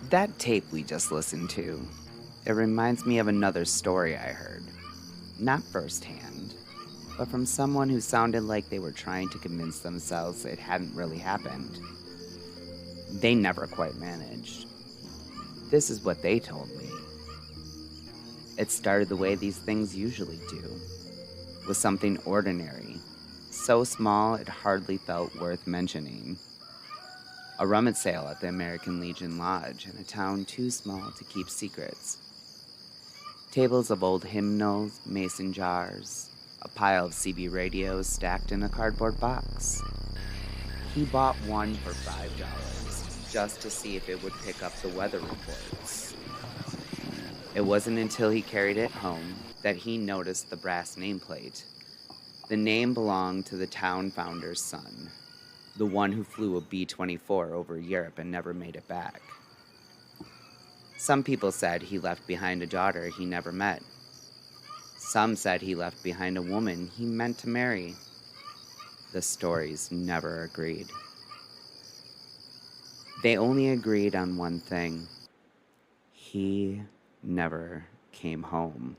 That tape we just listened to, it reminds me of another story I heard. Not firsthand, but from someone who sounded like they were trying to convince themselves it hadn't really happened. They never quite managed. This is what they told me. It started the way these things usually do, with something ordinary, so small it hardly felt worth mentioning. A rummage sale at the American Legion Lodge in a town too small to keep secrets. Tables of old hymnals, mason jars, a pile of CB radios stacked in a cardboard box. He bought one for $5 just to see if it would pick up the weather reports. It wasn't until he carried it home that he noticed the brass nameplate. The name belonged to the town founder's son, the one who flew a B-24 over Europe and never made it back. Some people said he left behind a daughter he never met. Some said he left behind a woman he meant to marry. The stories never agreed. They only agreed on one thing. He never came home.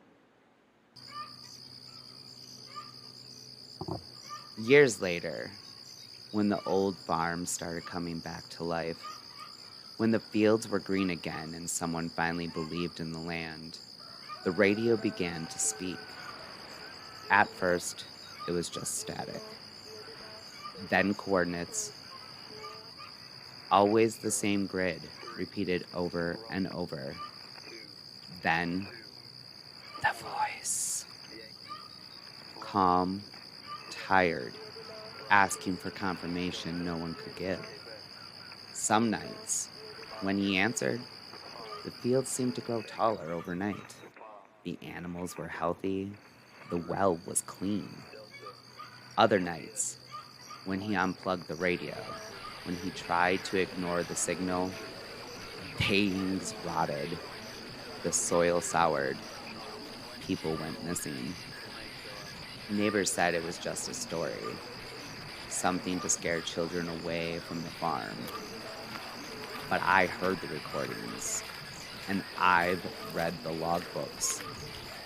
Years later, when the old farm started coming back to life, when the fields were green again and someone finally believed in the land, the radio began to speak. At first, it was just static. Then coordinates. Always the same grid, repeated over and over. Then, the voice. Calm, tired, asking for confirmation no one could give. Some nights, when he answered, the fields seemed to grow taller overnight. The animals were healthy. The well was clean. Other nights, when he unplugged the radio, when he tried to ignore the signal, things rotted. The soil soured. People went missing. Neighbors said it was just a story, something to scare children away from the farm. But I heard the recordings, and I've read the logbooks,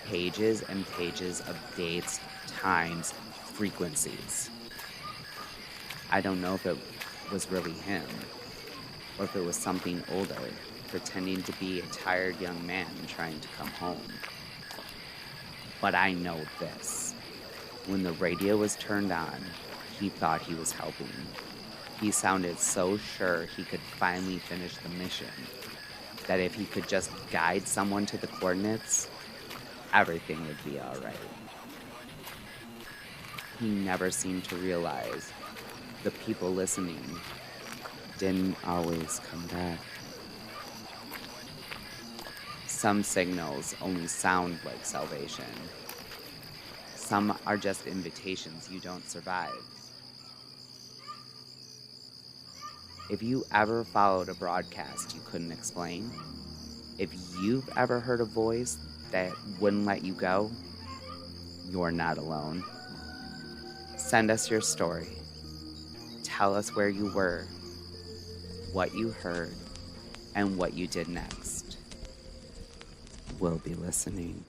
pages and pages of dates, times, frequencies. I don't know if it was really him, or if it was something older, pretending to be a tired young man trying to come home. But I know this. When the radio was turned on, he thought he was helping. He sounded so sure he could finally finish the mission, that if he could just guide someone to the coordinates, everything would be all right. He never seemed to realize the people listening didn't always come back. Some signals only sound like salvation. Some are just invitations you don't survive. If you ever followed a broadcast you couldn't explain, if you've ever heard a voice that wouldn't let you go, you're not alone. Send us your story. Tell us where you were, what you heard, and what you did next. We'll be listening.